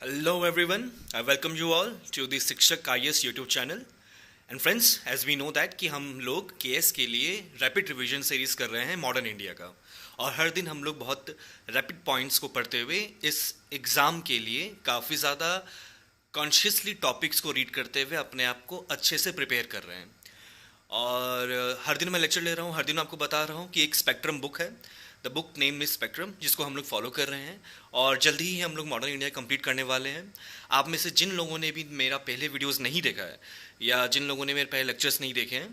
Hello everyone, I welcome you all to the शिक्षक IAS YouTube channel. And friends, as we know that कि हम लोग KS के लिए रैपिड रिवीजन सीरीज कर रहे हैं मॉडर्न इंडिया का, और हर दिन हम लोग बहुत रैपिड पॉइंट्स को पढ़ते हुए इस एग्ज़ाम के लिए काफ़ी ज़्यादा कॉन्शियसली टॉपिक्स को रीड करते हुए अपने आप को अच्छे से प्रिपेयर कर रहे हैं। और हर दिन मैं लेक्चर ले रहा हूँ, हर दिन आपको बता रहा हूँ कि एक स्पेक्ट्रम बुक है, the book name is spectrum, जिसको हम लोग फॉलो कर रहे हैं और जल्दी ही हम लोग मॉडर्न इंडिया कंप्लीट करने वाले हैं। आप में से जिन लोगों ने भी मेरा पहले वीडियोस नहीं देखा है या जिन लोगों ने मेरे पहले लेक्चर्स नहीं देखे हैं,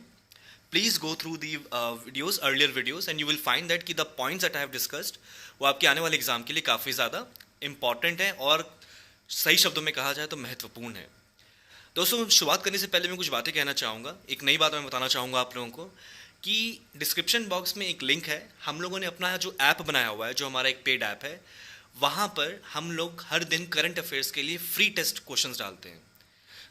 please go through the videos, earlier videos, and you will find that कि the points that I have discussed वो आपके आने वाले एग्जाम के लिए काफ़ी ज़्यादा इंपॉर्टेंट है और सही शब्दों में कहा जाए तो महत्वपूर्ण है। दोस्तों, शुरुआत करने से पहले मैं कुछ बातें कहना चाहूँगा। एक नई बात मैं बताना चाहूँगा आप लोगों को कि डिस्क्रिप्शन बॉक्स में एक लिंक है। हम लोगों ने अपना जो ऐप बनाया हुआ है, जो हमारा एक पेड ऐप है, वहाँ पर हम लोग हर दिन करंट अफेयर्स के लिए फ्री टेस्ट क्वेश्चंस डालते हैं।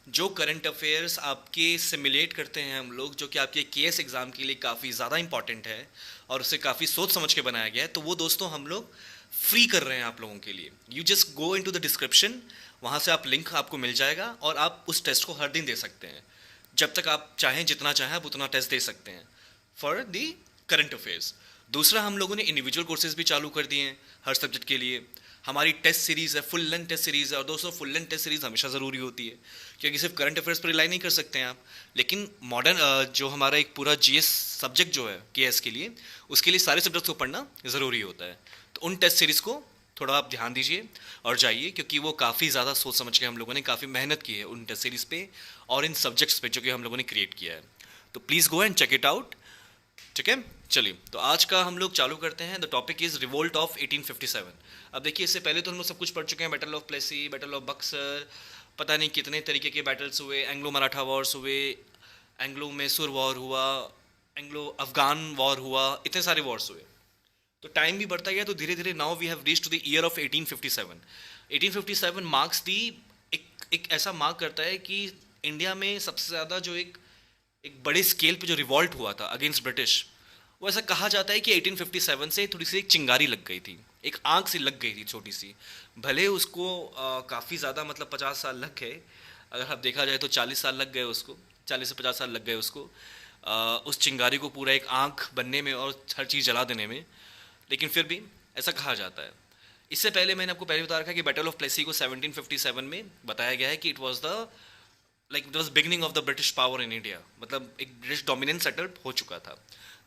जो करंट अफेयर्स आपके सिमुलेट करते हैं हम लोग, जो कि आपके केएस एग्ज़ाम के लिए काफ़ी ज़्यादा इंपॉर्टेंट है और उसे काफ़ी सोच समझ के बनाया गया है, तो वो दोस्तों हम लोग फ्री कर रहे हैं आप लोगों के लिए। You just go into the description, वहाँ से आप लिंक आपको मिल जाएगा और आप उस टेस्ट को हर दिन दे सकते हैं। जब तक आप चाहें, जितना चाहें आप उतना टेस्ट दे सकते हैं फॉर दी करंट अफेयर्स। दूसरा, हम लोगों ने इंडिविजुअल कोर्सेज भी चालू कर दिए हैं हर सब्जेक्ट के लिए। हमारी टेस्ट सीरीज़ है, फुल लेंथ टेस्ट सीरीज़ है, और दोस्तों फुल लेंथ टेस्ट सीरीज़ हमेशा ज़रूरी होती है क्योंकि सिर्फ करंट अफेयर्स पर रिलाई नहीं कर सकते हैं आप, लेकिन मॉडर्न जो हमारा एक पूरा जीएस सब्जेक्ट जो है केएस के लिए, उसके लिए सारे सब्जेक्ट्स को पढ़ना ज़रूरी होता है। तो उन टेस्ट सीरीज़ को थोड़ा आप ध्यान दीजिए और जाइए, क्योंकि वो काफ़ी ज़्यादा सोच समझ के हम लोगों ने काफ़ी मेहनत की है उन टेस्ट सीरीज़ पे और इन सब्जेक्ट्स पे जो कि हम लोगों ने क्रिएट किया है। तो please go and check it out. ठीक है, चलिए तो आज का हम लोग चालू करते हैं। The topic is revolt of 1857। अब देखिए, इससे पहले तो हम लोग सब कुछ पढ़ चुके हैं, battle of Plassey, battle of Buxar, पता नहीं कितने तरीके के बैटल्स हुए, एंग्लो मराठा वॉर्स हुए, एंग्लो मैसूर वॉर हुआ, एंग्लो अफगान वॉर हुआ, इतने सारे वॉर्स हुए। तो टाइम भी बढ़ता गया, तो धीरे धीरे now we have reached to the year of 1857। 1857 marks दी, एक ऐसा मार्क करता है कि इंडिया में सबसे ज़्यादा जो एक एक बड़े स्केल पे जो रिवॉल्ट हुआ था अगेंस्ट ब्रिटिश, वो ऐसा कहा जाता है कि 1857 से थोड़ी सी एक चिंगारी लग गई थी, एक आग सी लग गई थी छोटी सी। भले उसको काफ़ी ज़्यादा मतलब 50 साल लग गए, अगर आप देखा जाए तो 40 साल लग गए उसको, 40 से 50 साल लग गए उसको उस चिंगारी को पूरा एक आग बनने में और हर चीज़ जला देने में, लेकिन फिर भी ऐसा कहा जाता है। इससे पहले मैंने आपको पहले बता रखा है कि बैटल ऑफ प्लेसी को 1757 में बताया गया है कि it was the it was beginning of the British power in India, मतलब एक ब्रिटिश डोमिनेंस सेटल हो चुका था।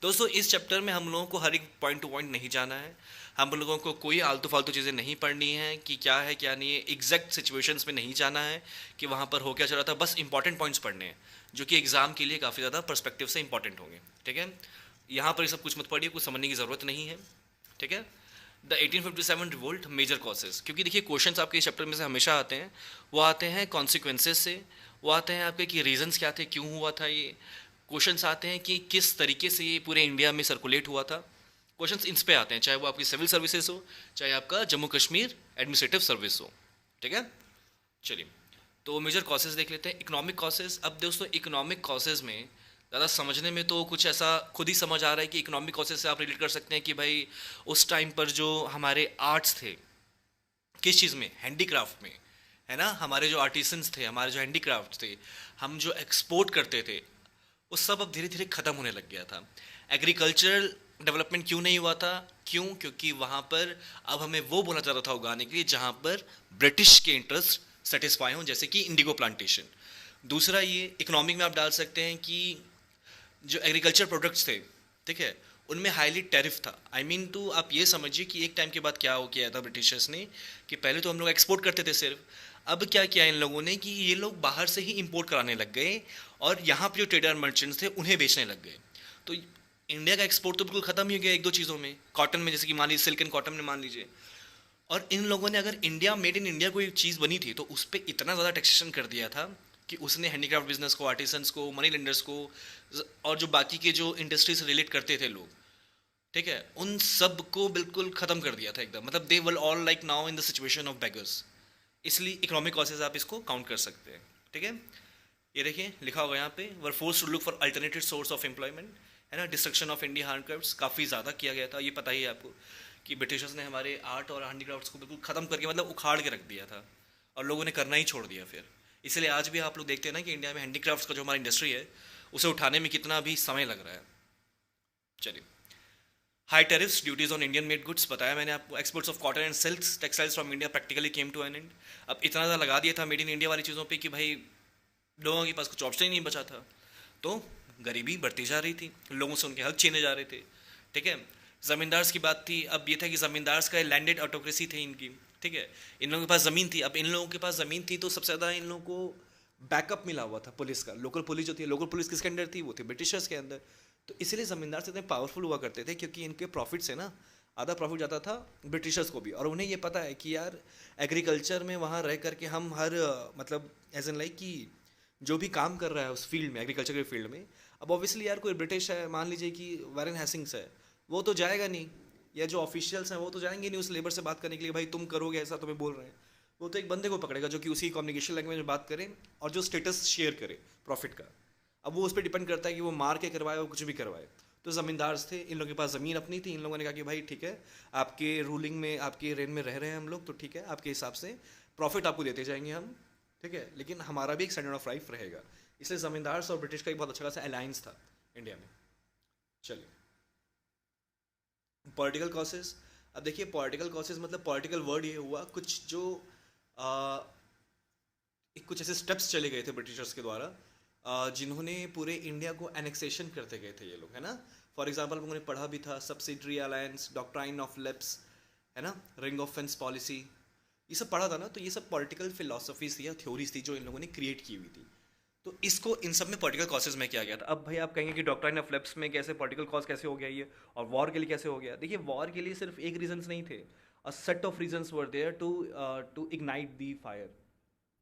दोस्तों, इस चैप्टर में हम लोगों को हर एक पॉइंट टू पॉइंट नहीं जाना है, हम लोगों को कोई आलतू फालतू चीज़ें नहीं पढ़नी है कि क्या है क्या नहीं है, एग्जैक्ट सिचुएशंस में नहीं जाना है कि वहाँ पर हो क्या चल रहा था, बस इंपॉर्टेंट पॉइंट्स पढ़ने हैं जो कि एग्जाम के लिए काफ़ी ज़्यादा पर्सपेक्टिव से इंपॉर्टेंट होंगे। ठीक है, यहाँ पर ये सब कुछ मत पढ़िए, कुछ समझने की ज़रूरत नहीं है। ठीक है, द 1857 रिवोल्ट, मेजर कॉजेज, क्योंकि देखिए क्वेश्चंस आपके इस चैप्टर में से हमेशा आते हैं, वो आते हैं कॉन्सिक्वेंसेज से, वो आते हैं आपके कि रीजंस क्या थे, क्यों हुआ था ये, क्वेश्चंस आते हैं कि किस तरीके से ये पूरे इंडिया में सर्कुलेट हुआ था। क्वेश्चंस इन पे आते हैं, चाहे वो आपकी सिविल सर्विसेज हो, चाहे आपका जम्मू कश्मीर एडमिनिस्ट्रेटिव सर्विस हो। ठीक है, चलिए तो मेजर कॉसेज देख लेते हैं। इकोनॉमिक कॉसेज, अब दोस्तों इकोनॉमिक कॉसेज में ज़्यादा समझने में तो कुछ ऐसा खुद ही समझ आ रहा है कि इकोनॉमिक कॉसेज से आप रिलेट कर सकते हैं कि भाई उस टाइम पर जो हमारे आर्ट्स थे, किस चीज़ में, हैंडीक्राफ्ट में, है ना, हमारे जो आर्टिसंस थे, हमारे जो हैंडीक्राफ्ट थे, हम जो एक्सपोर्ट करते थे, वो सब अब धीरे धीरे ख़त्म होने लग गया था। एग्रीकल्चरल डेवलपमेंट क्यों नहीं हुआ था, क्यों, क्योंकि वहाँ पर अब हमें वो बोला जाता था उगाने के लिए जहाँ पर ब्रिटिश के इंटरेस्ट सेटिस्फाई हों, जैसे कि इंडिगो प्लांटेशन। दूसरा, ये इकोनॉमिक में आप डाल सकते हैं कि जो एग्रीकल्चर प्रोडक्ट्स थे, ठीक है, उनमें हाईली टैरिफ था। आई मीन टू, आप ये समझिए कि एक टाइम के बाद क्या हो किया था ब्रिटिशर्स ने कि पहले तो हम लोग एक्सपोर्ट करते थे सिर्फ, अब क्या किया इन लोगों ने कि ये लोग बाहर से ही इंपोर्ट कराने लग गए और यहाँ पे जो ट्रेडर मर्चेंट्स थे उन्हें बेचने लग गए। तो इंडिया का एक्सपोर्ट तो बिल्कुल ख़त्म ही हो गया एक दो चीज़ों में, कॉटन में, जैसे कि मान लीजिए सिल्क एंड कॉटन में मान लीजिए। और इन लोगों ने अगर इंडिया, मेड इन इंडिया कोई चीज़ बनी थी तो उस पर इतना ज़्यादा टैक्सेशन कर दिया था कि उसने हैंडीक्राफ्ट बिजनेस को, आर्टिसंस को, मनी लेंडर्स को और जो बाकी के जो इंडस्ट्री से रिलेट करते थे लोग, ठीक है, उन सब को बिल्कुल ख़त्म कर दिया था एकदम। मतलब they will all like now in the situation of beggars. इसलिए इकोनॉमिक कॉसेज आप इसको काउंट कर सकते हैं। ठीक है, ये देखिए लिखा होगा यहाँ पे, were force to look for alternative source of employment, है ना। डिस्ट्रक्शन ऑफ इंडिया हैंडक्राफ्ट्स काफ़ी ज़्यादा किया गया था, ये पता ही है आपको कि ब्रिटिशर्स ने हमारे आर्ट और हैंडीक्राफ्ट्स को बिल्कुल ख़त्म करके, मतलब उखाड़ के रख दिया था। और लोगों ने करना ही छोड़ दिया फिर। इसलिए आज भी आप लोग देखते हैं ना कि इंडिया में हैंडीक्राफ्ट्स का जो हमारी इंडस्ट्री है उसे उठाने में कितना भी समय लग रहा है। चलिए, high tariffs duties on Indian made goods बताया मैंने आपको। Exports of cotton and silks textiles from India practically came to an end. अब इतना ज़्यादा लगा दिया था मेड इन इंडिया वाली चीज़ों पे कि भाई लोगों के पास कुछ ऑप्शन ही नहीं बचा था, तो गरीबी बढ़ती जा रही थी, लोगों से उनके हक छीने जा रहे थे। ठीक है, ज़मींदार्स की बात थी। अब ये था कि ज़मींदार्स का लैंडेड ऑटोक्रेसी थी इनकी। ठीक है, इन लोगों के पास ज़मीन थी। अब इन लोगों के पास ज़मीन थी तो सबसे ज़्यादा इन लोगों को बैकअप मिला हुआ था पुलिस का। लोकल पुलिस जो थी, लोकल पुलिस किसके अंडर थी? वो थी ब्रिटिशर्स के अंदर। तो इसलिए ज़मींदार से इतने पावरफुल हुआ करते थे क्योंकि इनके प्रॉफिट से ना आधा प्रॉफिट जाता था ब्रिटिशर्स को भी। और उन्हें ये पता है कि यार एग्रीकल्चर में वहाँ रह करके हम हर मतलब एज एन लाइक कि जो भी काम कर रहा है उस फील्ड में, एग्रीकल्चर के फील्ड में, अब ऑब्वियसली यार कोई ब्रिटिश है, मान लीजिए कि वारेन हेस्टिंग्स है, वो तो जाएगा नहीं, या जो ऑफिशियल्स हैं वो तो जाएंगे नहीं उस लेबर से बात करने के लिए, भाई तुम करोगे ऐसा तुम्हें बोल रहे हैं। वो तो एक बंदे को पकड़ेगा जो कि उसी कम्युनिकेशन लैंग्वेज में बात करे और जो स्टेटस शेयर करे प्रॉफिट का। अब वो उस पर डिपेंड करता है कि वो मार के करवाए और कुछ भी करवाए। तो ज़मींदार्स थे, इन लोगों के पास ज़मीन अपनी थी। इन लोगों ने कहा कि भाई ठीक है, आपके रूलिंग में, आपके रेन में रह रहे हैं हम लोग, तो ठीक है, आपके हिसाब से प्रॉफिट आपको देते जाएंगे हम। ठीक है, लेकिन हमारा भी एक स्टैंडर्ड ऑफ लाइफ रहेगा। इसलिए ज़मींदार्स और ब्रिटिश का एक बहुत अच्छा खासा अलायंस था इंडिया में। चलिए, पॉलिटिकल कॉसेस। अब देखिए पॉलिटिकल कॉसेस मतलब पॉलिटिकल वर्ड ये हुआ कुछ जो आ, कुछ ऐसे स्टेप्स चले गए थे ब्रिटिशर्स के द्वारा, जिन्होंने पूरे इंडिया को एनेक्सेशन करते गए थे ये लोग, है ना। फॉर एग्जांपल लोगों ने पढ़ा भी था subsidiary alliance, doctrine of lapse, है ना, रिंग ऑफ फेंस पॉलिसी, ये सब पढ़ा था ना। तो ये सब पॉलिटिकल फिलोसफीज थी या थ्योरीज थी जो इन लोगों ने क्रिएट की हुई थी। तो इसको इन सब में पॉलिटिकल कॉसेज में किया गया था। अब भाई आप कहेंगे कि डॉक्ट्राइन ऑफ लेप्स में कैसे पॉलिटिकल कॉज कैसे हो गया ये, और वॉर के लिए कैसे हो गया। देखिए वॉर के लिए सिर्फ एक रीजंस नहीं थे, a set of reasons were there to ignite the fire.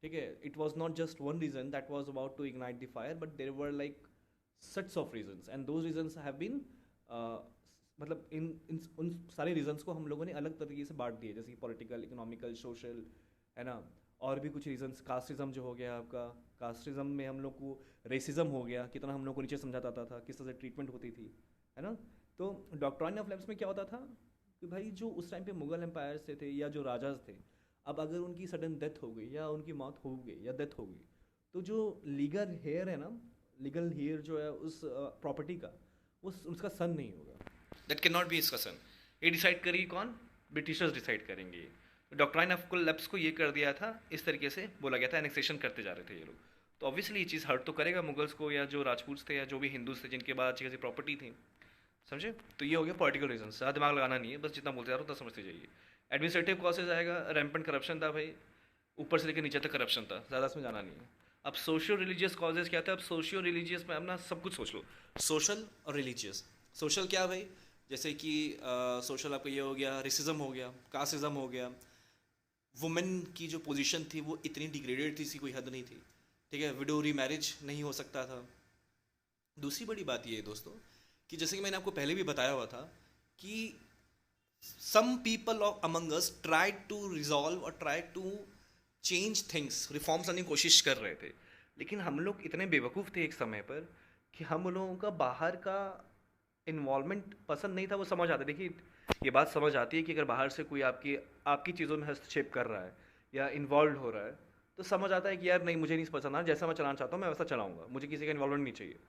ठीक है, it was not just one reason that was about to ignite the fire, but there were like sets of reasons and those reasons have been मतलब इन उन सारे reasons को हम लोगों ने अलग तरीके से बांट दिए, जैसे कि पॉलिटिकल, इकोनॉमिकल, सोशल, है ना। और भी कुछ रीजंस, कास्टिज्म जो हो गया आपका, कास्टिज्म में हम लोग को रेसिज्म हो गया, कितना हम लोग को नीचे समझा जाता था, किस तरह से ट्रीटमेंट होती थी, है ना। तो डॉक्ट्राइन ऑफ लेप्स में क्या होता था कि भाई जो उस टाइम पे मुगल एम्पायर से थे या जो राजाज थे, अब अगर उनकी सडन डेथ हो गई या उनकी मौत हो गई या डेथ हो गई, तो जो लीगल हेयर है ना, लीगल हेयर जो है उस प्रॉपर्टी का, वो उसका सन नहीं होगा, दैट कैन नॉट बी इसका सन। ये डिसाइड करेगी कौन? ब्रिटिशर्स डिसाइड करेंगे। डॉक्ट्राइन ऑफ लेप्स को ये कर दिया था, इस तरीके से बोला गया था, एनेक्सेशन करते जा रहे थे ये लोग। तो ऑब्वियसली ये चीज़ हर्ट तो करेगा मुगल्स को, या जो राजपूत थे या जो भी हिंदूज थे जिनके पास अच्छी खासी प्रॉपर्टी थी, समझे। तो ये हो गया पॉलिटिकल रीजन। ज़्यादा दिमाग लगाना नहीं है, बस जितना बोलते जा रहा हूँ उतना समझते जाइए। एडमिनिस्ट्रेटिव कॉसेज आएगा, रैम्पेंट करप्शन था भाई, ऊपर से लेकर नीचे तक करप्शन था, ज़्यादा इसमें जाना नहीं है। अब सोशियो रिलीजियस कॉजेज क्या था? अब सोशियो रिलीजियस में अपना सब कुछ सोच लो, सोशल और रिलीजियस। सोशल क्या भाई? जैसे कि सोशल आपका ये हो गया, रेसिज्म हो गया, कास्टिज्म हो गया, वुमेन की जो पोजीशन थी वो इतनी डिग्रेडेड थी, इसकी कोई हद नहीं थी। ठीक है, विडो री मैरिज नहीं हो सकता था। दूसरी बड़ी बात ये है दोस्तों कि जैसे कि मैंने आपको पहले भी बताया हुआ था कि some people of among us tried to resolve और tried to change things, reforms लाने की कोशिश कर रहे थे, लेकिन हम लोग इतने बेवकूफ़ थे एक समय पर कि हम लोगों का बाहर का इन्वॉल्वमेंट पसंद नहीं था। वो समझ आते, देखिए ये बात समझ आती है कि अगर बाहर से कोई आपकी आपकी चीज़ों में हस्तक्षेप कर रहा है या इन्वॉल्व हो रहा है, तो समझ आता है कि यार नहीं, मुझे नहीं पसंद, जैसा मैं चलाना चाहता हूँ मैं वैसा चलाऊंगा, मुझे किसी का इन्वॉल्वमेंट नहीं चाहिए,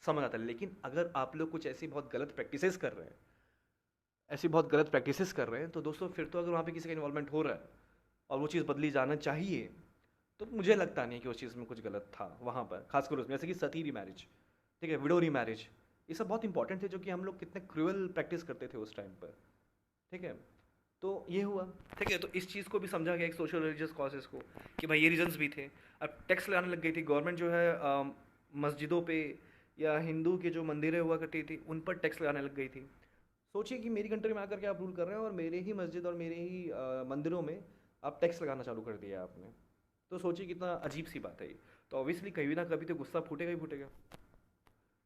समझ आता है। लेकिन अगर आप लोग कुछ ऐसी बहुत गलत प्रैक्टिसेस कर रहे हैं, ऐसी बहुत गलत प्रैक्टिसेस कर रहे हैं, तो दोस्तों फिर तो अगर वहाँ पे किसी का इन्वॉल्वमेंट हो रहा है और वो चीज़ बदली जाना चाहिए, तो मुझे लगता नहीं कि उस चीज़ में कुछ गलत था वहाँ पर, खासकर उसमें जैसे कि सती रीमैरिज, ठीक है, विडो रीमैरिज, ये सब बहुत इंपॉर्टेंट थे, जो कि हम लोग कितने क्रूअल प्रैक्टिस करते थे उस टाइम पर। ठीक है, तो ये हुआ। ठीक है, तो इस चीज़ को भी समझा गया एक सोशल रिलीजियस कॉजेज़ को कि भाई ये रीजंस भी थे। अब टैक्स लगाने लग गई थी गवर्नमेंट, जो है मस्जिदों पे या हिंदू के जो मंदिरें हुआ करती थी उन पर टैक्स लगाने लग गई थी। सोचिए कि मेरी कंट्री में आकर के आप रूल कर रहे हैं और मेरे ही मस्जिद और मेरे ही मंदिरों में आप टैक्स लगाना चालू कर दिया आपने, तो सोचिए कितना अजीब सी बात है ये। तो ऑब्वियसली कभी ना कभी तो गुस्सा फूटेगा ही फूटेगा।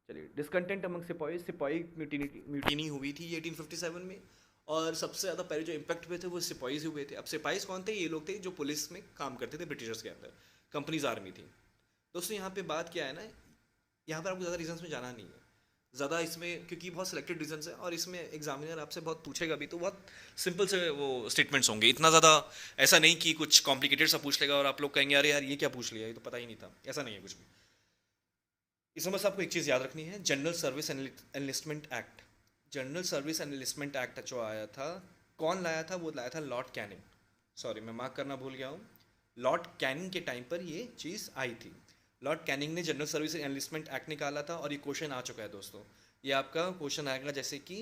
चलिए, डिसकंटेंट अमंग सिपाही, सिपाही म्यूटिनी हुई थी 1857 में, और सबसे ज़्यादा पहले जो इम्पैक्ट हुए थे वो सिपाहीज हुए थे। अब सिपाहीज कौन थे? ये लोग थे जो पुलिस में काम करते थे ब्रिटिशर्स के अंदर, कंपनीज आर्मी थी। दोस्तों यहाँ पे बात क्या है ना, यहाँ पर आपको ज़्यादा रीजंस में जाना नहीं है, ज़्यादा इसमें, क्योंकि बहुत सिलेक्टेड रीजंस है और इसमें एग्जामिनर आपसे बहुत पूछेगा भी, तो बहुत सिंपल से वो स्टेटमेंट्स होंगे, इतना ज़्यादा ऐसा नहीं कि कुछ कॉम्प्लिकेटेड सा पूछ लेगा और आप लोग कहेंगे अरे यार ये क्या पूछ लिया, ये तो पता ही नहीं था। ऐसा नहीं है कुछ भी। इसमें बस आपको एक चीज़ याद रखनी है, general service enlistment act. General service enlistment act जो आया था, कौन लाया था? वो लाया था लॉर्ड कैनिंग। सॉरी मैं मार्क करना भूल गया हूँ। लॉर्ड कैनिंग के टाइम पर ये चीज़ आई थी। लॉर्ड कैनिंग ने जनरल सर्विस एनलिस्टमेंट एक्ट निकाला था और ये क्वेश्चन आ चुका है दोस्तों। ये आपका क्वेश्चन आएगा जैसे कि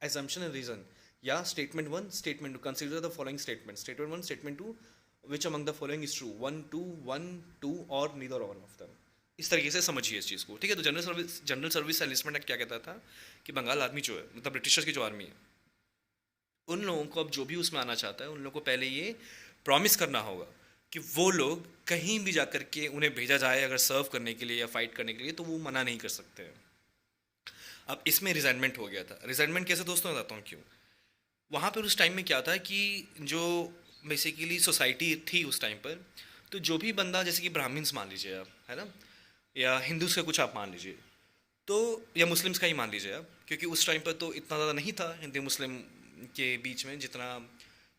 एजम्पशन एंड रीजन, या statement one statement two, consider the following statement, statement one statement two, which among the following is true, one two और नीदर ऑल ऑफ देम। इस तरीके से समझिए इस चीज़ को, ठीक है। तो जनरल सर्विस एनलिस्टमेंट एक्ट क्या कहता था कि बंगाल आर्मी जो है, मतलब ब्रिटिशर्स की जो आर्मी है, उन लोगों को अब जो भी उसमें आना चाहता है उन लोगों को पहले ये प्रॉमिस करना होगा कि वो लोग कहीं भी जाकर के उन्हें भेजा जाए अगर सर्व करने के लिए या फाइट करने के लिए, तो वो मना नहीं कर सकते हैं। अब इसमें रिजाइनमेंट हो गया था। रिजाइनमेंट कैसे दोस्तों, बताता हूँ क्यों। वहाँ पर उस टाइम में क्या था कि जो बेसिकली सोसाइटी थी उस टाइम पर, तो जो भी बंदा, जैसे कि ब्राह्मण्स मान लीजिए आप, है ना, या हिंदूज का कुछ आप मान लीजिए, तो या मुस्लिम्स का ही मान लीजिए आप, क्योंकि उस टाइम पर तो इतना ज़्यादा नहीं था हिंदू मुस्लिम के बीच में जितना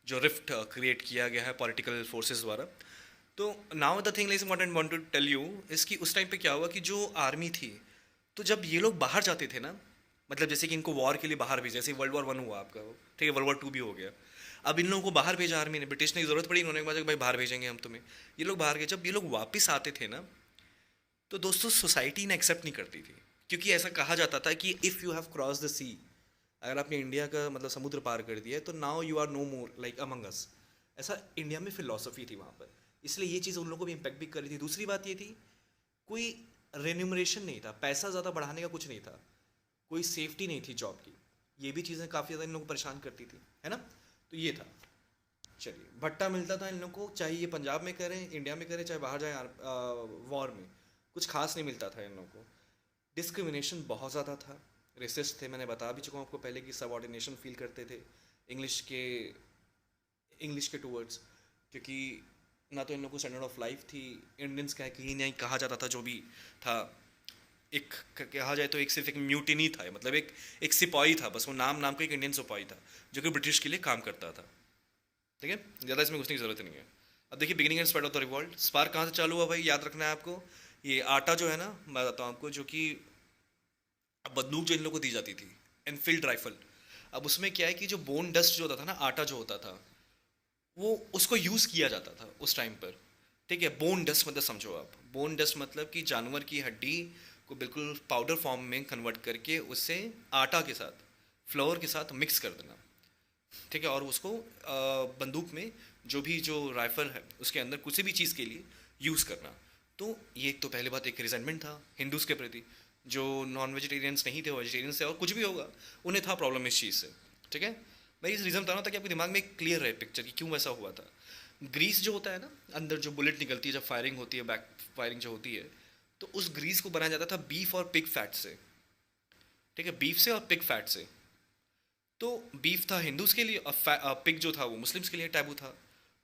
जो रिफ्ट क्रिएट किया गया है पॉलिटिकल फोर्सेस द्वारा। तो now the thing is want to tell you is कि उस टाइम पे क्या हुआ कि जो आर्मी थी, तो जब ये लोग बाहर जाते थे ना, मतलब जैसे कि इनको वॉर के लिए बाहर भेजा, जैसे वर्ल्ड वॉर 1 हुआ आपका, ठीक है, वर्ल्ड वॉर 2 भी हो गया। अब इन लोगों को बाहर भेजा आर्मी ने, ब्रिटिश ने ज़रूरत पड़ी, इन्होंने कहा भाई बाहर भेजेंगे हम तुम्हें। ये लोग बाहर गए, जब ये लोग वापस आते थे ना, तो दोस्तों सोसाइटी ने एक्सेप्ट नहीं करती थी, क्योंकि ऐसा कहा जाता था कि if you have cross the sea, अगर आपने इंडिया का मतलब समुद्र पार कर दिया है, तो now you are no more like among us. ऐसा इंडिया में फिलॉसफी थी वहाँ पर, इसलिए ये चीज़ उन लोगों को भी इम्पैक्ट भी कर रही थी। दूसरी बात ये थी, कोई रेन्यूमरेशन नहीं था, पैसा ज़्यादा बढ़ाने का कुछ नहीं था, कोई सेफ्टी नहीं थी जॉब की। ये भी चीज़ें काफ़ी ज़्यादा इन लोगों को परेशान करती थी, है ना। तो ये था। चलिए, भट्टा मिलता था इन लोगों को, चाहे ये पंजाब में करें, इंडिया में करें, चाहे बाहर जाए वॉर में, कुछ खास नहीं मिलता था इन लोगों को। डिस्क्रिमिनेशन बहुत ज़्यादा था, रेसिस्ट थे, मैंने बता भी चुका हूँ आपको पहले कि सबऑर्डिनेशन फील करते थे इंग्लिश के इंग्लिश के टूवर्ड्स, क्योंकि ना तो इन लोगों को स्टैंडर्ड ऑफ लाइफ थी। इंडियंस का कहीं नहीं कहा जाता था, जो भी था एक कहा जाए तो एक सिर्फ एक म्यूटिनी था, मतलब एक सिपाही था, बस वो नाम नाम का एक इंडियन सिपाही था जो कि ब्रिटिश के लिए काम करता था, ठीक है। ज़्यादा इसमें घुसने की ज़रूरत नहीं है। अब देखिए, beginning and spread of the revolt, spark कहाँ से चालू हुआ भाई, याद रखना है आपको। ये आटा जो है ना, मैं बताता हूँ आपको, जो कि बंदूक जो इन लोगों को दी जाती थी, एनफील्ड राइफल, अब उसमें क्या है कि जो बोन डस्ट जो होता था ना, आटा जो होता था, वो उसको यूज़ किया जाता था उस टाइम पर, ठीक है। बोन डस्ट मतलब समझो आप, बोन डस्ट मतलब कि जानवर की हड्डी को बिल्कुल पाउडर फॉर्म में कन्वर्ट करके उससे आटा के साथ, फ्लोर के साथ मिक्स कर देना, ठीक है, और उसको बंदूक में, जो राइफल है उसके अंदर किसी भी चीज़ के लिए यूज़ करना। तो ये तो पहले बात एक रिजेंटमेंट था हिंदूज़ के प्रति, जो नॉन वेजिटेरियंस नहीं थे, वेजिटेरियंस थे, और कुछ भी होगा उन्हें था प्रॉब्लम इस चीज़ से, ठीक है। मैं इस रीज़न बता रहा हूँ ताकि आपके दिमाग में एक क्लियर रहे पिक्चर कि क्यों वैसा हुआ था। ग्रीस जो होता है ना, अंदर जो बुलेट निकलती है जब फायरिंग होती है, बैक फायरिंग जो होती है, तो उस ग्रीस को बनाया जाता था बीफ और पिग फैट से, ठीक है, बीफ से और पिग फैट से। तो बीफ था हिंदूज़ के लिए और पिग जो था वो मुस्लिम्स के लिए टैबू था।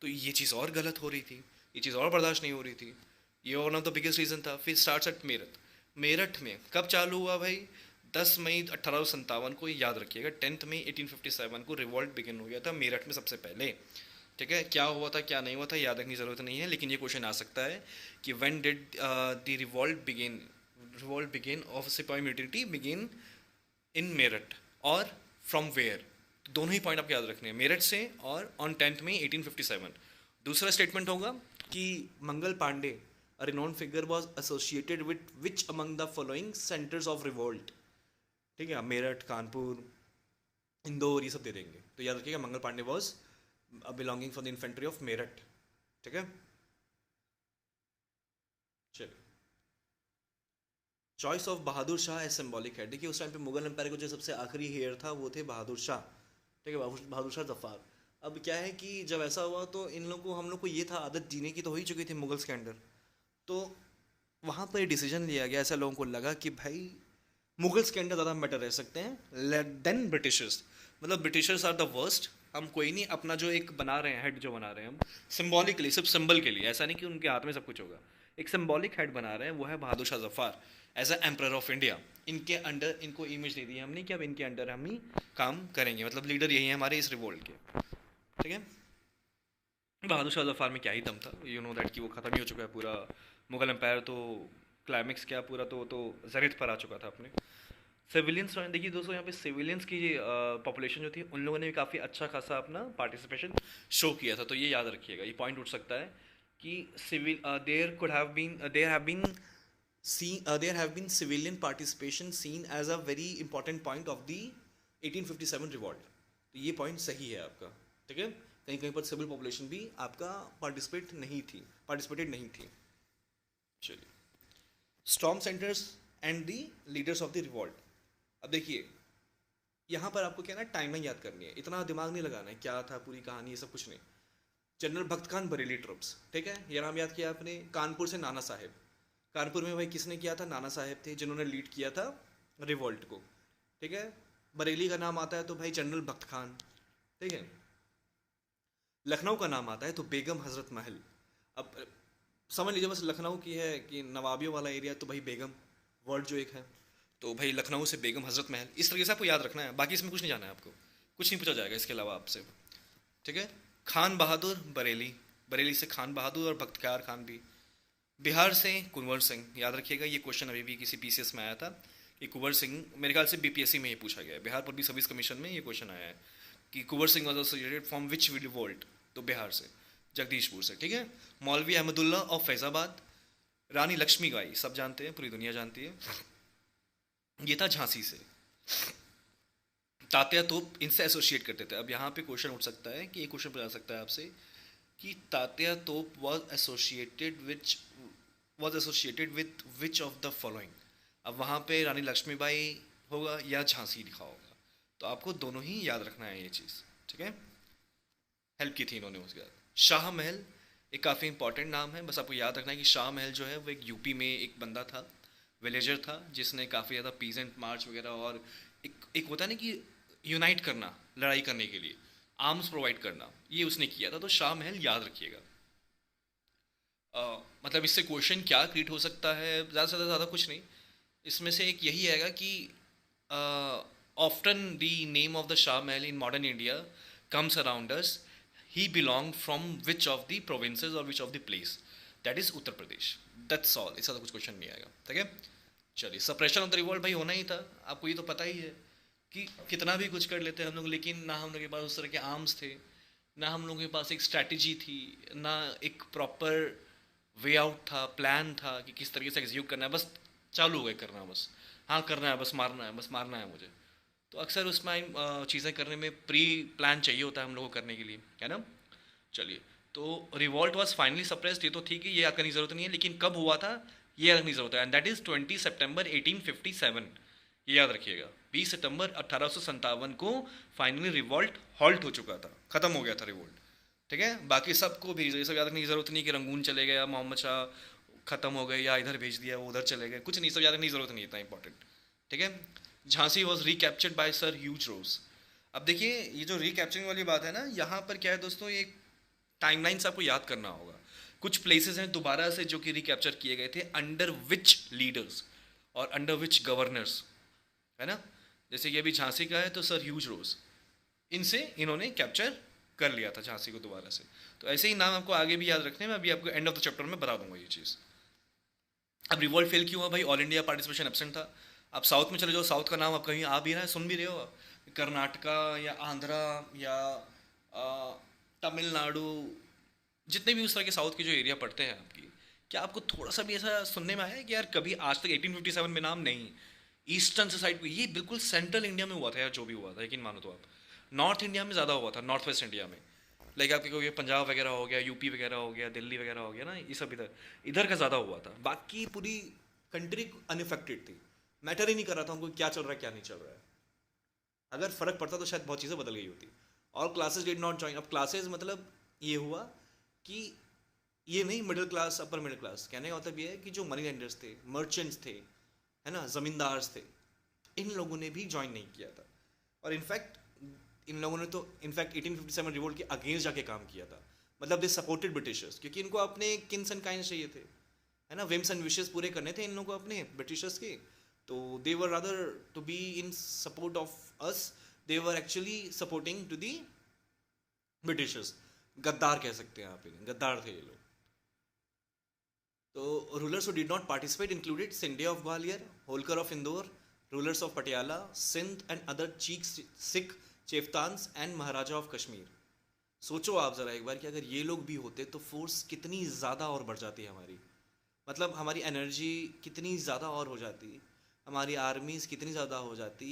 तो ये चीज़ और गलत हो रही थी, ये चीज़ और बर्दाश्त नहीं हो रही थी। ये one of the biggest reason था। फिर स्टार्ट्स एट मेरठ। मेरठ में कब चालू हुआ भाई, 10 मई 1857 को, याद रखिएगा, 10 मई 1857 को रिवॉल्ट बिगिन हो गया था मेरठ में सबसे पहले, ठीक है। क्या हुआ था क्या नहीं हुआ था याद रखने की ज़रूरत नहीं है, लेकिन ये क्वेश्चन आ सकता है कि when did the revolt begin of सिपाही म्यूटिनी बिगिन इन मेरठ और फ्रॉम वेयर। दोनों ही पॉइंट आपको याद रखने हैं, मेरठ से और ऑन 10 मई 1857। दूसरा स्टेटमेंट होगा कि Mangal Pandey, a renowned figure, was associated with which among the following centres of revolt, ठीक है। मेरठ, कानपुर, इंदौर, ये सब दे देंगे, तो याद रखिएगा Mangal Pandey was belonging for the infantry of Meerut, ठीक है। चलिए, choice of Bahadur Shah as symbolic है। देखिए, उस टाइम पे मुगल एम्पायर को जो सबसे आखिरी हेयर था वो थे बहादुर शाह, ठीक है, बहादुर शाह जफार। अब क्या है कि जब ऐसा हुआ तो इन लोग को, हम लोग को ये था, आदत जीने की तो हो ही चुकी थी मुगल्स के अंडर, तो वहाँ पर डिसीजन लिया गया, ऐसा लोगों को लगा कि भाई मुगल्स के अंडर ज़्यादा बेटर रह सकते हैं देन ब्रिटिशर्स, मतलब ब्रिटिशर्स आर द वर्स्ट। हम कोई नहीं, अपना जो एक बना रहे हैं हेड जो बना रहे हैं हम सिम्बॉलिकली, सिर्फ सिंबल के लिए, ऐसा नहीं कि उनके हाथ में सब कुछ होगा, एक सिंबॉलिक हेड बना रहे हैं, वो है Bahadur Shah Zafar as a emperor of India. इनके अंडर इनको इमेज दे दी है हमने कि अब इनके अंडर हम ही काम करेंगे, मतलब लीडर यही है हमारे इस रिवोल्ट के, ठीक है। बहादुर शाह जफर में क्या ही दम था, यू नो दैट कि वो ख़त्म ही हो चुका है पूरा मुगल एम्पायर, तो क्लाइमेक्स क्या पूरा तो जरित पर आ चुका था अपने। सिविलियंस देखिए दोस्तों, यहाँ पे सिविलियंस की पॉपुलेशन जो थी उन लोगों ने भी काफ़ी अच्छा खासा अपना पार्टिसिपेशन शो किया था, तो ये याद रखिएगा, ये पॉइंट उठ सकता है कि civil there could have been there have been civilian participation seen as a very important point of the 1857 revolt. तो ये पॉइंट सही है आपका, ठीक है। कहीं कहीं पर सिविल पॉपुलेशन भी आपका पार्टिसिपेटेड नहीं थी। चलिए, storm centres and the leaders of the revolt. अब देखिए यहाँ पर आपको क्या ना टाइमलाइन याद करनी है, इतना दिमाग नहीं लगाना है क्या था पूरी कहानी, ये सब कुछ नहीं। जनरल भक्त खान बरेली ट्रुप्स, ठीक है, ये नाम याद किया आपने। कानपुर से नाना साहेब, कानपुर में भाई किसने किया था, नाना साहेब थे जिन्होंने लीड किया था रिवॉल्ट को, ठीक है। बरेली का नाम आता है तो भाई जनरल भक्त खान, ठीक है। लखनऊ का नाम आता है तो बेगम हजरत महल। अब समझ लीजिए बस लखनऊ की है कि नवाबियों वाला एरिया, तो भाई बेगम वर्ड जो एक है, तो भाई लखनऊ से बेगम हजरत महल, इस तरीके से आपको याद रखना है, बाकी इसमें कुछ नहीं जाना है आपको, कुछ नहीं पूछा जाएगा इसके अलावा आपसे, ठीक है। खान बहादुर बरेली, बरेली से खान बहादुर और बख्तियार खान भी। बिहार से कुंवर सिंह, याद रखिएगा ये क्वेश्चन अभी भी किसी पीसीएस में आया था कि कुंवर सिंह, मेरे ख्याल से बीपीएससी में ये पूछा गया है, बिहार पब्लिक सर्विस कमीशन में ये क्वेश्चन आया है कि Kunwar Singh was associated from which revolt, तो बिहार से, जगदीशपुर से, ठीक है। मौलवी अहमदुल्ला ऑफ फैजाबाद। रानी लक्ष्मीबाई सब जानते हैं, पूरी दुनिया जानती है, ये था झांसी से। तात्या तोप इनसे एसोसिएट करते थे। अब यहाँ पे क्वेश्चन उठ सकता है कि एक क्वेश्चन पूछा सकता है आपसे कि तात्या तोप was associated with which of the following। अब वहाँ पे रानी लक्ष्मीबाई होगा या झांसी लिखा होगा, तो आपको दोनों ही याद रखना है ये चीज़, ठीक है। हेल्प की थी इन्होंने उसके बाद। शाह महल एक काफ़ी इंपॉर्टेंट नाम है, बस आपको याद रखना है कि शाह महल जो है वो एक यूपी में एक बंदा था, विलेजर था, जिसने काफ़ी ज़्यादा पीजेंट मार्च वगैरह और एक होता है ना कि यूनाइट करना लड़ाई करने के लिए, आर्म्स प्रोवाइड करना, ये उसने किया था, तो शाह महल याद रखिएगा। मतलब इससे क्वेश्चन क्या क्रिएट हो सकता है, ज़्यादा से ज़्यादा कुछ नहीं, इसमें से एक यही आएगा कि often the name of the Shah Mahal in modern India comes around us, he belong from which of the provinces और which of the place, that is Uttar Pradesh, that's all, इसका तो कुछ क्वेश्चन नहीं आएगा, ठीक है। चलिए, सप्रेशन ऑफ द रिवॉल्ट भाई होना ही था, आपको ये तो पता ही है कि कितना भी कुछ कर लेते हैं हम लोग, लेकिन ना हम लोग के पास उस तरह के आर्म्स थे, ना हम लोगों के पास एक स्ट्रैटेजी थी, ना एक प्रॉपर वे आउट था, प्लान था कि किस तरीके से एग्जीक्यूट करना है, बस चालू हो गए करना, बस हाँ करना है, बस मारना है मुझे। तो अक्सर उसमें चीज़ें करने में प्री प्लान चाहिए होता है हम लोगों को करने के लिए, है ना। चलिए, तो रिवॉल्ट वॉज फाइनली सप्रेस्ड, ये तो ठीक है, ये याद करने की जरूरत नहीं है, लेकिन कब हुआ था ये याद रखने की जरूरत है, एंड दैट इज 20 सितंबर 1857, ये याद रखिएगा। 20 सितंबर 1857 को फाइनली रिवॉल्ट हॉल्ट हो चुका था, खत्म हो गया था रिवॉल्ट, ठीक है। बाकी सबको भी ये सब याद रखने की जरूरत नहीं कि रंगून चले गया, मोहम्मद शाह खत्म हो गए, या इधर भेज दिया वो उधर चले गए, कुछ नहीं, सब याद रखने की जरूरत नहीं, इतना इंपॉर्टेंट, ठीक है। Jhansi was recaptured by sir Hugh Rose. अब देखिए ये जो रिकैप्चरिंग वाली बात है ना, यहाँ पर क्या है दोस्तों, ये टाइमलाइंस आपको याद करना होगा। कुछ प्लेसेस हैं दोबारा से जो कि रिकैप्चर किए गए थे, अंडर विच लीडर्स और अंडर विच गवर्नर्स, है ना। जैसे कि अभी झांसी का है तो सर ह्यूज रोज, इनसे इन्होंने कैप्चर कर लिया था झांसी को दोबारा से। तो ऐसे ही नाम आपको आगे भी याद रखने में, अभी आपको एंड ऑफ द चैप्टर में बता दूंगा ये चीज़। अब रिवॉल्ट फेल क्यों हुआ भाई, ऑल इंडिया पार्टिसिपेशन एब्सेंट था। आप साउथ में चले जाओ, साउथ का नाम आप कहीं आ भी रहा है, सुन भी रहे हो, कर्नाटका या आंध्रा या तमिलनाडु, जितने भी उस तरह के साउथ के जो एरिया पड़ते हैं आपकी, क्या आपको थोड़ा सा भी ऐसा सुनने में आया है कि यार कभी आज तक 1857 में नाम नहीं, ईस्टर्न से साइड पे, ये बिल्कुल सेंट्रल इंडिया में हुआ था यार, जो भी हुआ था, लेकिन मानो तो आप नॉर्थ इंडिया में ज़्यादा हुआ था, नॉर्थ वेस्ट इंडिया में, लाइक आपके को पंजाब वगैरह हो गया, यूपी वगैरह हो गया, दिल्ली वगैरह हो गया ना, ये सब इधर इधर का ज़्यादा हुआ था। बाकी पूरी कंट्री अनइफेक्टेड थी, मैटर ही नहीं कर रहा था उनको क्या चल रहा है क्या नहीं चल रहा है। अगर फ़र्क पड़ता तो शायद बहुत चीज़ें बदल गई होती। और क्लासेस डिड नॉट ज्वाइन। अब क्लासेस मतलब ये हुआ कि ये नहीं middle class upper middle class, कहने का मतलब ये है कि जो मनी लेंडर्स थे, मर्चेंट्स थे, है ना, ज़मींदार्स थे, इन लोगों ने भी ज्वाइन नहीं किया था। और इनफैक्ट इन लोगों ने तो इनफैक्ट 1857 रिवोल्ट के अगेंस्ट जाके काम किया था, मतलब दे सपोर्टेड ब्रिटिशर्स, क्योंकि इनको अपने किन्स एंड काइंड्स चाहिए थे, है ना, विम्स एंड विशेस पूरे करने थे इन लोगों को अपने ब्रिटिशर्स के, तो they were rather to be in support of us, they were actually supporting to the Britishers. गद्दार कह सकते हैं आप इन्हें, गद्दार थे ये लोग। तो rulers who did not participate included Scindia of Gwalior, Holkar of Indore, rulers of Patiala, Sindh and other chief Sikh chieftains and Maharaja of Kashmir. सोचो आप ज़रा एक बार कि अगर ये लोग भी होते तो फोर्स कितनी ज़्यादा और बढ़ जाती हमारी, मतलब हमारी एनर्जी कितनी ज़्यादा और हो जाती, हमारी आर्मीज़ कितनी ज़्यादा हो जाती।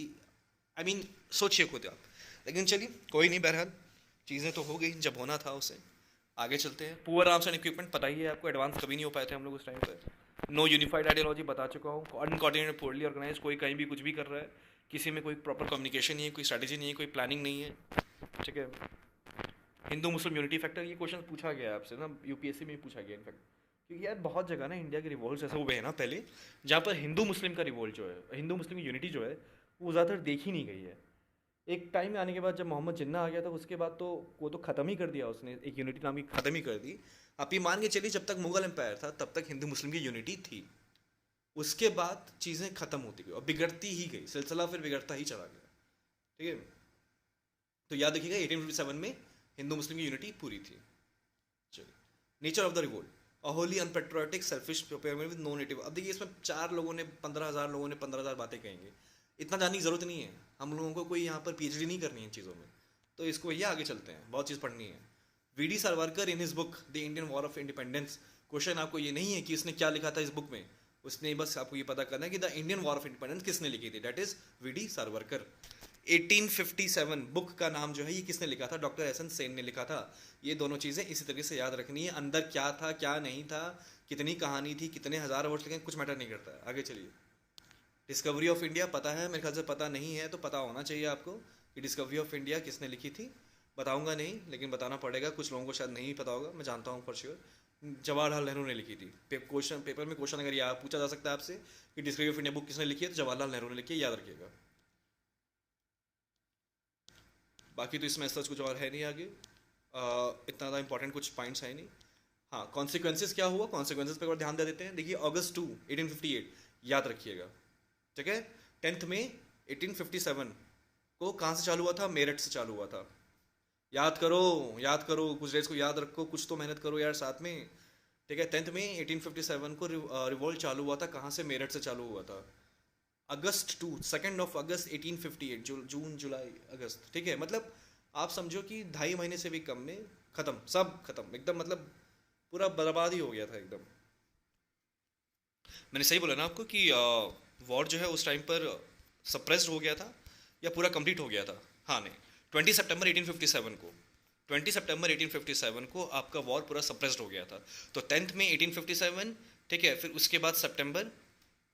आई मीन सोचिए खुद आप। लेकिन चलिए कोई नहीं, बहरहाल चीज़ें तो हो गई जब होना था उसे। आगे चलते हैं। पुअर आर्म्स एंड इक्विपमेंट पता ही है आपको, एडवांस कभी नहीं हो पाए थे हम लोग उस टाइम पर। नो यूनिफाइड आइडियोलॉजी बता चुका हूँ, अनकोऑर्डिनेटेड पोरली ऑर्गेनाइज, कोई कहीं भी कुछ भी कर रहा है, किसी में कोई प्रॉपर कम्युनिकेशन नहीं है, कोई स्ट्रैटेजी नहीं है, कोई प्लानिंग नहीं है, ठीक है। हिंदू मुस्लिम यूनिटी फैक्टर, ये क्वेश्चन पूछा गया आपसे ना, यूपीएससी में ही पूछा गया इनफैक्ट, क्योंकि यार बहुत जगह ना इंडिया के रिवोल्ट ऐसे हुए हैं ना पहले, जहाँ पर हिंदू मुस्लिम का रिवोल्ट जो है, हिंदू मुस्लिम की यूनिटी जो है, वो ज़्यादातर देखी नहीं गई है। एक टाइम आने के बाद जब मोहम्मद जिन्ना आ गया था, उसके बाद तो वो तो ख़त्म ही कर दिया उसने, एक यूनिटी नाम की ख़त्म ही कर दी। आप ये मान के चलिए जब तक मुगल एम्पायर था तब तक हिंदू मुस्लिम की यूनिटी थी, उसके बाद चीज़ें ख़त्म होती गई और बिगड़ती ही गई, सिलसिला फिर बिगड़ता ही चला गया, ठीक है। तो याद रखिएगा 1857 में हिंदू मुस्लिम की यूनिटी पूरी थी। चलिए, nature of the revolt, a wholly unpatriotic selfish with no native. अब देखिए इसमें 4 लोगों ने 15,000 लोगों ने 15,000 बातें कहेंगे, इतना जानने की ज़रूरत नहीं है, हम लोगों को कोई यहाँ पर पीएचडी नहीं करनी है इन चीज़ों में, तो इसको भैया आगे चलते हैं, बहुत चीज़ पढ़नी है। VD. Savarkar in his book the Indian war of independence, question आपको ये नहीं है कि उसने क्या लिखा था इस बुक में, उसने बस आपको ये पता करना है कि the Indian war of independence किसने लिखी थी, that is V D. Savarkar. 1857 book का नाम जो है ये किसने लिखा था, डॉक्टर एस एन सेन ने लिखा था। ये दोनों चीज़ें इसी तरीके से याद रखनी है, अंदर क्या था क्या नहीं था, कितनी कहानी थी, कितने हज़ार वर्ष लगे, कुछ मैटर नहीं करता है। आगे चलिए, डिस्कवरी ऑफ इंडिया पता है, मेरे ख्याल से पता नहीं है तो पता होना चाहिए आपको कि डिस्कवरी ऑफ इंडिया किसने लिखी थी। बताऊंगा नहीं लेकिन बताना पड़ेगा, कुछ लोगों को शायद नहीं पता होगा, मैं जानता हूँ फॉर श्योर, जवाहरलाल नेहरू ने लिखी थी। क्वेश्चन पेपर में क्वेश्चन अगर याद पूछा जा सकता है आपसे कि डिस्कवरी ऑफ इंडिया बुक किसने लिखी है, तो जवाहरलाल नेहरू ने लिखी है, याद रखिएगा। बाकी तो इसमें सच कुछ और है नहीं आगे, इतना ज़्यादा इंपॉर्टेंट कुछ पॉइंट्स है नहीं। हाँ, कॉन्सिक्वेंसेस क्या हुआ, कॉन्सिक्वेंसेस पर ध्यान दे देते हैं। देखिए अगस्त 2 1858 याद रखिएगा, ठीक है। 10 मई 1857 को कहाँ से चालू हुआ था, मेरठ से चालू हुआ था। याद करो, याद करो, कुछ डेट्स को याद रखो, कुछ तो मेहनत करो यार साथ में, ठीक है। 10 मई 1857 को रिवोल्ट चालू हुआ था, कहाँ से, मेरठ से चालू हुआ था। अगस्त 2 2 अगस्त 1858, जून जुलाई अगस्त, ठीक है। मतलब आप समझो कि 2.5 महीने से भी कम में ख़त्म, सब ख़त्म एकदम, मतलब पूरा बर्बाद ही हो गया था एकदम। मैंने सही बोला ना आपको कि वॉर जो है उस टाइम पर सप्रेस्ड हो गया था या पूरा कंप्लीट हो गया था। हाँ नहीं, 20 सितंबर 1857 को, 20 सितंबर 1857 को आपका वॉर पूरा सप्रेस्ड हो गया था। तो 10 में 1857, ठीक है, फिर उसके बाद सितंबर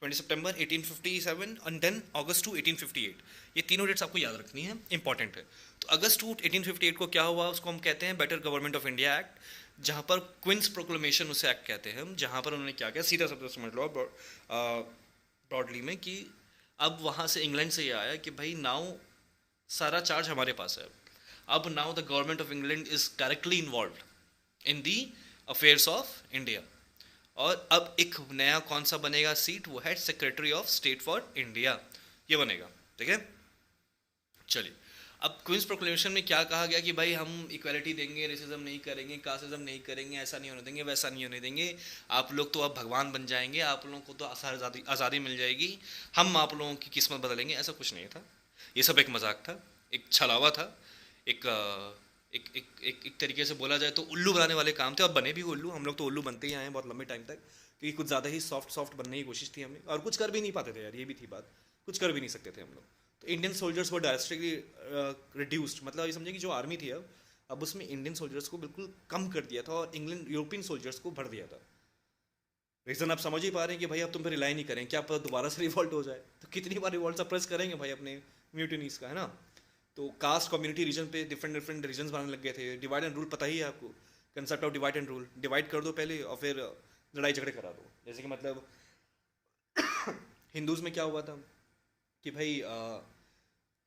20 सितंबर 1857 एंड देन अगस्त 2 1858, ये तीनों डेट्स आपको याद रखनी है, इंपॉर्टेंट है। तो अगस्त 2 1858 को क्या हुआ, उसको हम कहते हैं better government of India act, जहाँ पर क्वींस प्रोक्लेमेशन उसे एक्ट कहते हैं हम, जहाँ पर उन्होंने क्या किया, सीधा शब्द समझ लो ब्रॉडली में, कि अब वहाँ से इंग्लैंड से ये आया कि भाई नाउ सारा चार्ज हमारे पास है, अब now the government of England is directly involve in the affairs of India. और अब एक नया कौन सा बनेगा सीट, वो है secretary of state for India, ये बनेगा, ठीक है। चलिए, अब क्वींस प्रोक्लेमेशन में क्या कहा गया कि भाई हम इक्वालिटी देंगे, रेसिज्म नहीं करेंगे, कास्टिज्म नहीं करेंगे, ऐसा नहीं होने देंगे, वैसा नहीं होने देंगे, आप लोग तो अब भगवान बन जाएंगे, आप लोगों को तो आज़ादी मिल जाएगी, हम आप लोगों की किस्मत बदलेंगे, ऐसा कुछ नहीं था। ये सब एक मजाक था, एक छलावा था, एक एक एक एक एक तरीके से बोला जाए तो उल्लू बनाने वाले काम थे, और बने भी उल्लू, हम लोग तो उल्लू बनते ही आए हैं बहुत लंबे टाइम तक, क्योंकि कुछ ज़्यादा ही सॉफ्ट बनने की कोशिश थी हमें, और कुछ कर भी नहीं पाते थे यार, ये भी थी बात, कुछ कर भी नहीं सकते थे हम लोग। तो इंडियन सोल्जर्स वो डायरेक्टली रिड्यूस्ड, मतलब ये समझे कि जो आर्मी थी अब उसमें इंडियन सोल्जर्स को बिल्कुल कम कर दिया था और इंग्लैंड यूरोपियन सोल्जर्स को भर दिया था। रीज़न आप समझ ही पा रहे हैं कि भाई अब तुम पे रिलाई नहीं करें, क्या पता दोबारा से रिवॉल्ट हो जाए, तो कितनी बार रिवॉल्ट सप्रेस करेंगे भाई अपने म्यूटिनीज का, है ना। तो कास्ट कम्युनिटी रीजन पे डिफरेंट रीजन्स बनाने लग गए थे, डिवाइड एंड रूल पता ही है आपको, concept of divide and rule, divide कर दो पहले और फिर लड़ाई झगड़े करा दो। जैसे कि मतलब हिंदूज़ में क्या हुआ था कि भाई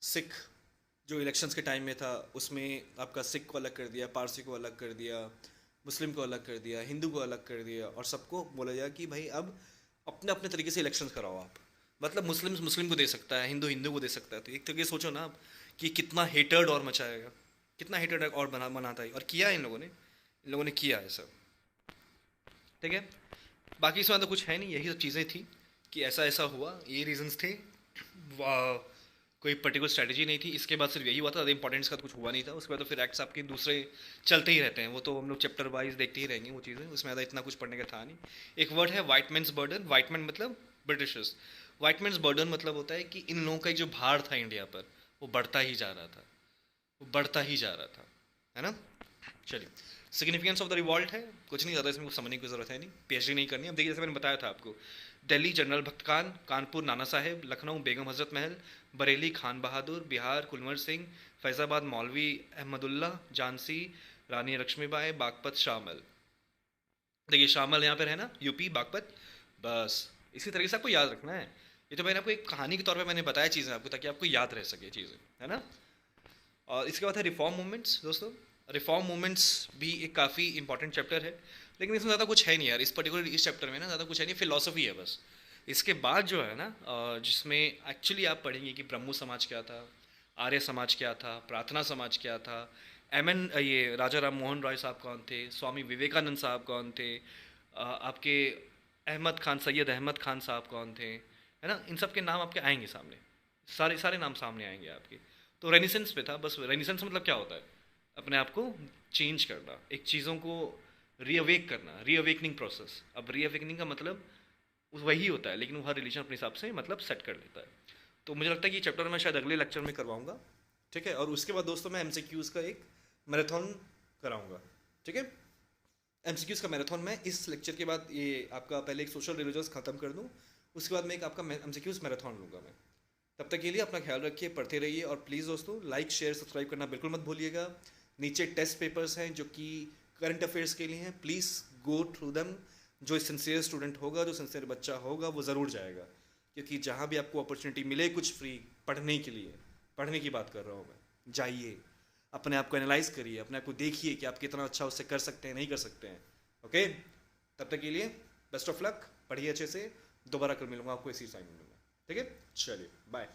सिख जो इलेक्शंस के टाइम में था उसमें आपका सिख को अलग कर दिया, पारसी को अलग कर दिया, मुस्लिम को अलग कर दिया, हिंदू को अलग कर दिया, और सबको बोला जाए कि भाई अब अपने अपने तरीके से इलेक्शन कराओ आप। मतलब मुस्लिम मुस्लिम को दे सकता है, हिंदू हिंदू को दे सकता है। तो एक तरीके से सोचो ना आप कि कितना हेटर्ड और मचाएगा, कितना हेटर्ड और बनाता है। और किया इन लोगों ने किया है सब। ठीक है, बाकी इसमें तो कुछ है नहीं, यही सब चीज़ें थी कि ऐसा ऐसा हुआ, ये रीजंस थे। कोई पर्टिकुलर स्ट्रैटेजी नहीं थी। इसके बाद सिर्फ यही हुआ था, ज़्यादा इंपॉर्टेंस का कुछ हुआ नहीं था। उसके बाद तो फिर एक्ट्स आपके दूसरे चलते ही रहते हैं, वो तो हम लोग चैप्टर वाइज देखते ही रहेंगे वो चीज़ें, उसमें ज़्यादा इतना कुछ पढ़ने का था नहीं। एक वर्ड है white man's burden. White man मतलब ब्रिटिशर्स, वाइट मैन्स बर्डन मतलब होता है कि इन लोगों का एक जो भार था इंडिया पर, वो बढ़ता ही जा रहा था, वो बढ़ता ही जा रहा था, है ना। चलिए, सिग्निफिकेंस ऑफ द रिवॉल्ट है, कुछ नहीं ज़्यादा इसमें कुछ समझने की जरूरत है नहीं, पीएचडी नहीं करनी। अब देखिए, जैसे मैंने बताया था आपको, दिल्ली जनरल भक्त खान, कानपुर नाना साहेब, लखनऊ बेगम हजरत महल, बरेली खान बहादुर, बिहार कुलवर सिंह, फैज़ाबाद मौलवी अहमदुल्ला, झांसी रानी लक्ष्मीबाई, बागपत शामल। देखिए शामल यहाँ पर है ना, यूपी बागपत। बस इसी तरीके से आपको याद रखना है। ये तो मैंने आपको एक कहानी के तौर पे मैंने बताया चीज़ें आपको, ताकि आपको याद रह सके चीज़ें, है ना। और इसके बाद है रिफॉर्म मूवमेंट्स। दोस्तों, रिफॉर्म मूवमेंट्स भी एक काफ़ी इंपॉर्टेंट चैप्टर है, लेकिन इसमें ज़्यादा कुछ है नहीं यार। इस चैप्टर में ना ज़्यादा कुछ है नहीं, फिलॉसफी है बस। इसके बाद जो है ना, जिसमें एक्चुअली आप पढ़ेंगे कि ब्रह्मो समाज क्या था, आर्य समाज क्या था, प्रार्थना समाज क्या था, ये राजा राम मोहन रॉय साहब कौन थे, स्वामी विवेकानंद साहब कौन थे, आपके अहमद खान, सैयद अहमद खान साहब कौन थे, है ना। इन सब के नाम आपके आएंगे सामने, सारे सारे नाम सामने आएंगे आपके। तो रेनिसेंस पे था बस। रेनिसेंस मतलब क्या होता है, अपने आप को चेंज करना, एक चीज़ों को रीअवेक करना, रीअवेकनिंग प्रोसेस। अब रीअवेकनिंग का मतलब वही होता है, लेकिन वो हर रिलीजन अपने हिसाब से मतलब सेट कर लेता है। तो मुझे लगता है कि ये चैप्टर मैं शायद अगले लेक्चर में करवाऊंगा। ठीक है, और उसके बाद दोस्तों मैं एमसीक्यूज़ का एक मैराथन कराऊंगा। ठीक है, एमसीक्यूज़ का मैराथन मैं इस लेक्चर के बाद, ये आपका पहले एक सोशल रिलीजस खत्म कर दूँ, उसके बाद मैं एक आपका एमसीक्यूज़ मैराथन लूँगा मैं। तब तक के लिए अपना ख्याल रखिए, पढ़ते रहिए, और प्लीज़ दोस्तों लाइक शेयर सब्सक्राइब करना बिल्कुल मत भूलिएगा। नीचे टेस्ट पेपर्स हैं जो कि करंट अफेयर्स के लिए हैं, प्लीज़ गो थ्रू देम। जो सिंसियर स्टूडेंट होगा, जो सिंसियर बच्चा होगा, वो ज़रूर जाएगा, क्योंकि जहाँ भी आपको अपॉर्चुनिटी मिले कुछ फ्री पढ़ने के लिए, पढ़ने की बात कर रहा हूँ मैं, जाइए, अपने आप को एनालाइज करिए, अपने आप को देखिए कि आप कितना अच्छा उससे कर सकते हैं, नहीं कर सकते हैं। ओके, तब तक के लिए बेस्ट ऑफ लक, पढ़िए अच्छे से। दोबारा कल मिलूंगा आपको इसी टाइम में। ठीक है, चलिए बाय।